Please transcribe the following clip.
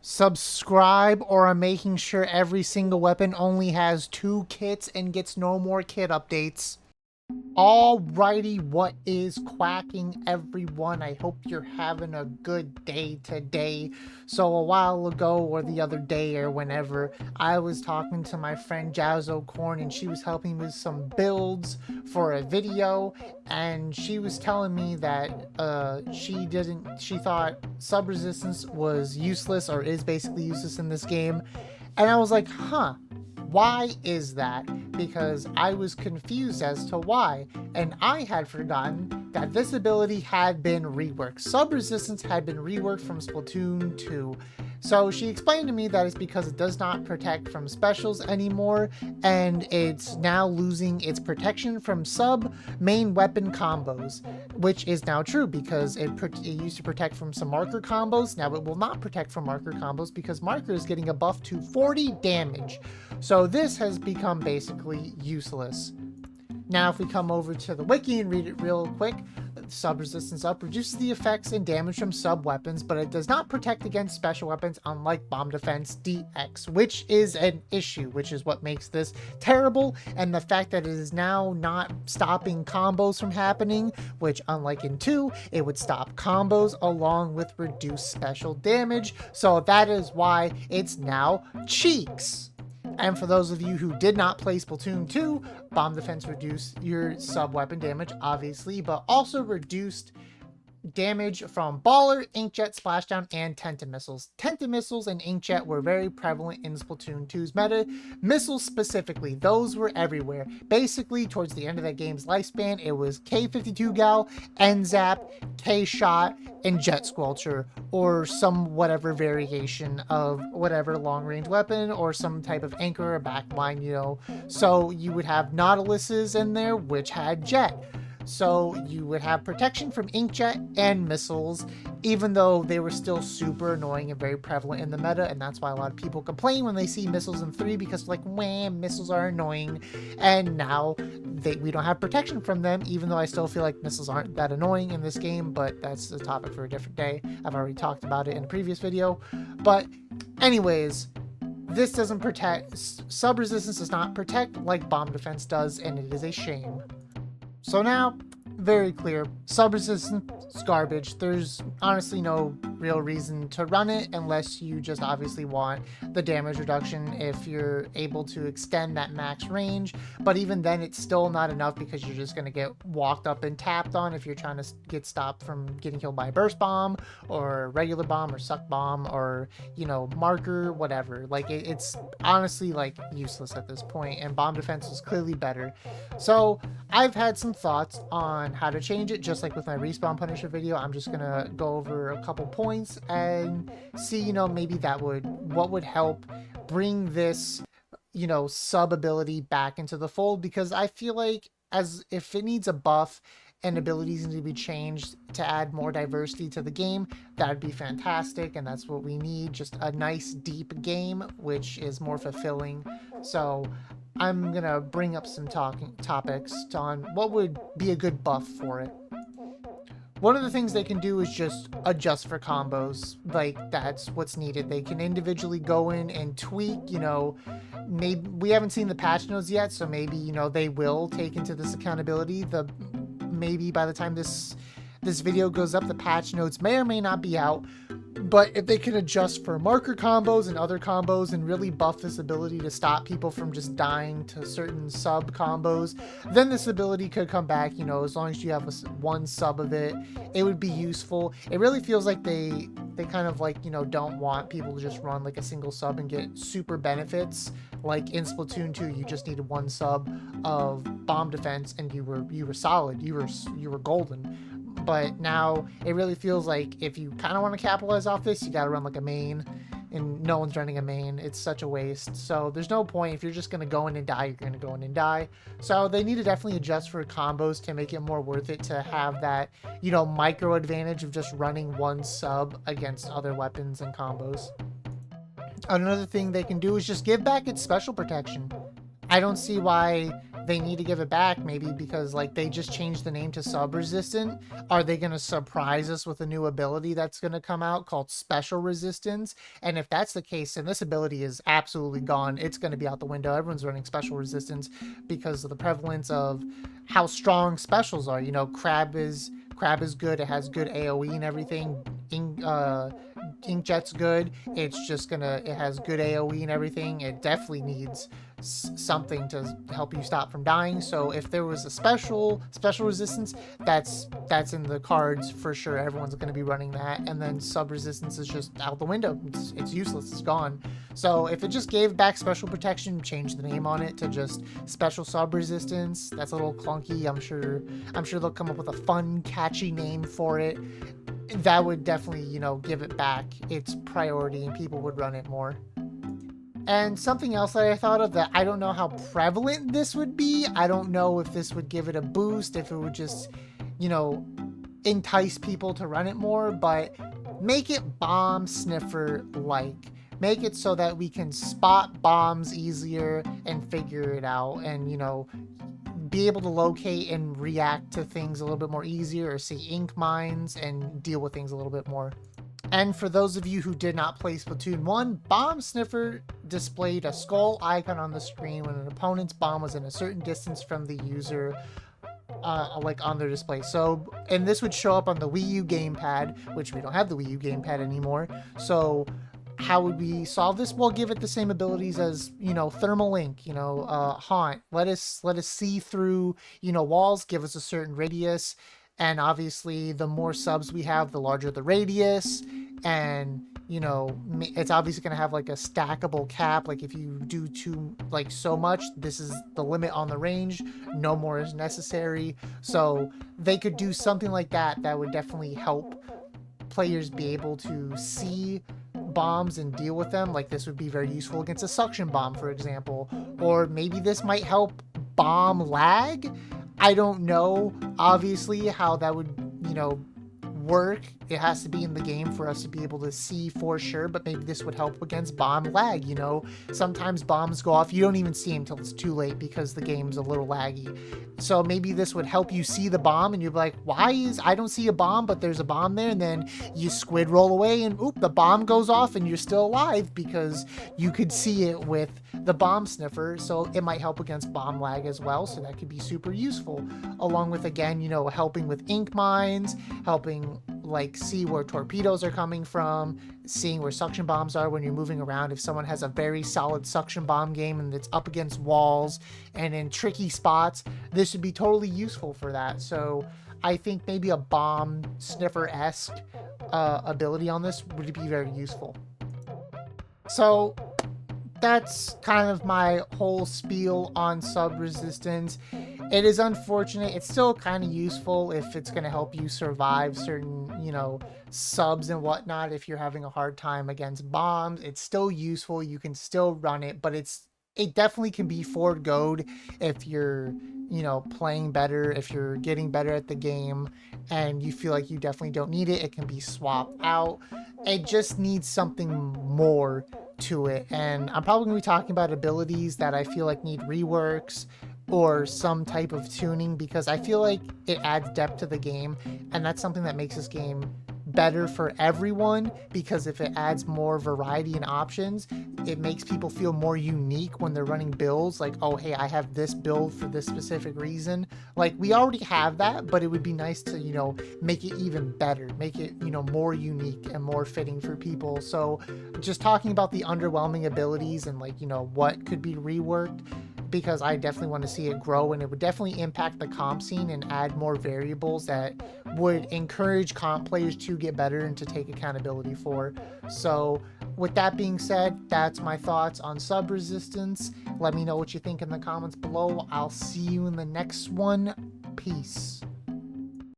subscribe, or I'm making sure every single weapon only has 2 kits and gets no more kit updates. Alrighty, what is quacking, everyone? I hope you're having a good day today. So a while ago, or the other day, or whenever, I was talking to my friend Jazzo Corn, and she was helping with some builds for a video, and she was telling me that she thought sub resistance was useless, or is basically useless in this game. And I was like, huh, why is that? Because I was confused as to why, and I had forgotten that this ability had been reworked. Sub-resistance had been reworked from Splatoon 2. So she explained to me that it's because it does not protect from specials anymore, and it's now losing its protection from sub main weapon combos, which is now true because it used to protect from some marker combos. Now it will not protect from marker combos because marker is getting a buff to 40 damage. So this has become basically useless. Now if we come over to the wiki and read it real quick, sub resistance up reduces the effects and damage from sub weapons, but it does not protect against special weapons, unlike bomb defense DX, which is an issue, which is what makes this terrible. And the fact that it is now not stopping combos from happening, which unlike in 2, it would stop combos along with reduced special damage. So that is why it's now cheeks. And for those of you who did not play Splatoon 2, bomb defense reduced your sub-weapon damage, obviously, but also reduced damage from Baller, Inkjet, Splashdown, and Tentamissiles. Tentamissiles and Inkjet were very prevalent in Splatoon 2's meta. Missiles specifically, those were everywhere. Basically, towards the end of that game's lifespan, it was K52 Gal, N-Zap, K-Shot, and Jet Squelcher, or some whatever variation of whatever long-range weapon, or some type of anchor or backline, you know. So you would have Nautiluses in there, which had Jet. So you would have protection from Inkjet and missiles, even though they were still super annoying and very prevalent in the meta, and that's why a lot of people complain when they see missiles in 3, because like, wham, missiles are annoying, and now we don't have protection from them, even though I still feel like missiles aren't that annoying in this game, but that's a topic for a different day. I've already talked about it in a previous video. But anyways, this doesn't protect, sub-resistance does not protect like bomb defense does, and it is a shame. So now, very clear, sub-resistance is garbage. There's honestly no real reason to run it unless you just obviously want the damage reduction if you're able to extend that max range. But even then, it's still not enough because you're just going to get walked up and tapped on if you're trying to get stopped from getting killed by a burst bomb or regular bomb or suck bomb or, you know, marker, whatever. Like, it's honestly like useless at this point, and bomb defense is clearly better. So I've had some thoughts on how to change it, just like with my Respawn Punisher video. I'm just gonna go over a couple points and see, you know, maybe what would help bring this, you know, sub ability back into the fold, because I feel like as if it needs a buff and abilities need to be changed to add more diversity to the game, that'd be fantastic, and that's what we need, just a nice deep game which is more fulfilling. So I'm gonna bring up some topics on what would be a good buff for it. One of the things they can do is just adjust for combos. Like, that's what's needed. They can individually go in and tweak, you know, maybe we haven't seen the patch notes yet, so maybe, you know, they will take into this accountability. Maybe by the time this video goes up, the patch notes may or may not be out. But if they can adjust for marker combos and other combos and really buff this ability to stop people from just dying to certain sub combos, then this ability could come back, you know, as long as you have one sub of it, it would be useful. It really feels like they kind of like, you know, don't want people to just run like a single sub and get super benefits. Like in Splatoon 2, you just needed one sub of bomb defense and you were solid, you were golden. But now it really feels like if you kind of want to capitalize off this, you got to run like a main, and no one's running a main. It's such a waste. So there's no point. If you're just going to go in and die, you're going to go in and die. So they need to definitely adjust for combos to make it more worth it to have that, you know, micro advantage of just running one sub against other weapons and combos. Another thing they can do is just give back its special protection. I don't see why they need to give it back, maybe because like they just changed the name to sub-resistant. Are they going to surprise us with a new ability that's going to come out called special resistance? And if that's the case, then this ability is absolutely gone. It's going to be out the window. Everyone's running special resistance because of the prevalence of how strong specials are. You know, Crab is good. It has good AoE and everything. Inkjet's good. It has good AoE and everything. It definitely needs something to help you stop from dying. So if there was a special resistance, that's in the cards for sure. Everyone's going to be running that. And then sub resistance is just out the window. It's useless. It's gone. So if it just gave back special protection, change the name on it to just special sub resistance, that's a little clunky. I'm sure they'll come up with a fun, catchy name for it. That would definitely, you know, give it back its priority and people would run it more. And something else that I thought of, that I don't know how prevalent this would be. I don't know if this would give it a boost, if it would just, you know, entice people to run it more, but make it bomb sniffer like. Make it so that we can spot bombs easier and figure it out, and, you know, be able to locate and react to things a little bit more easier, or see ink mines and deal with things a little bit more. And for those of you who did not play Splatoon 1, Bomb Sniffer displayed a skull icon on the screen when an opponent's bomb was in a certain distance from the user, like on their display. So, and this would show up on the Wii U gamepad, which we don't have the Wii U gamepad anymore. So how would we solve this? Well, give it the same abilities as, you know, Thermal Ink, you know, Haunt. Let us see through, you know, walls, give us a certain radius. And obviously, the more subs we have, the larger the radius. And, you know, it's obviously going to have like a stackable cap. Like if you do so much, this is the limit on the range. No more is necessary. So they could do something like that. That would definitely help players be able to see bombs and deal with them. Like this would be very useful against a suction bomb, for example. Or maybe this might help bomb lag. I don't know, obviously, how that would, you know, work. It has to be in the game for us to be able to see for sure, but maybe this would help against bomb lag. You know, sometimes bombs go off, you don't even see them until it's too late because the game's a little laggy. So maybe this would help you see the bomb and you're like, I don't see a bomb, but there's a bomb there. And then you squid roll away and oop, the bomb goes off and you're still alive because you could see it with the bomb sniffer. So it might help against bomb lag as well. So that could be super useful, along with, again, you know, helping with ink mines, helping like see where torpedoes are coming from, seeing where suction bombs are when you're moving around. If someone has a very solid suction bomb game and it's up against walls and in tricky spots, this would be totally useful for that. So I think maybe a bomb sniffer-esque ability on this would be very useful. So that's kind of my whole spiel on sub resistance. It is unfortunate. It's still kind of useful if it's going to help you survive certain, you know, subs and whatnot. If you're having a hard time against bombs, it's still useful. You can still run it, but it definitely can be foregoed if you're, you know, playing better, if you're getting better at the game and you feel like you definitely don't need it. It can be swapped out. It just needs something more to it. And I'm probably going to be talking about abilities that I feel like need reworks or some type of tuning, because I feel like it adds depth to the game, and that's something that makes this game better for everyone, because if it adds more variety and options, it makes people feel more unique when they're running builds. Like, oh, hey, I have this build for this specific reason. Like, we already have that, but it would be nice to, you know, make it even better, make it, you know, more unique and more fitting for people. So just talking about the underwhelming abilities and, like, you know, what could be reworked, because I definitely want to see it grow, and it would definitely impact the comp scene and add more variables that would encourage comp players to get better and to take accountability for. So with that being said, that's my thoughts on sub resistance. Let me know what you think in the comments below. I'll see you in the next one. Peace.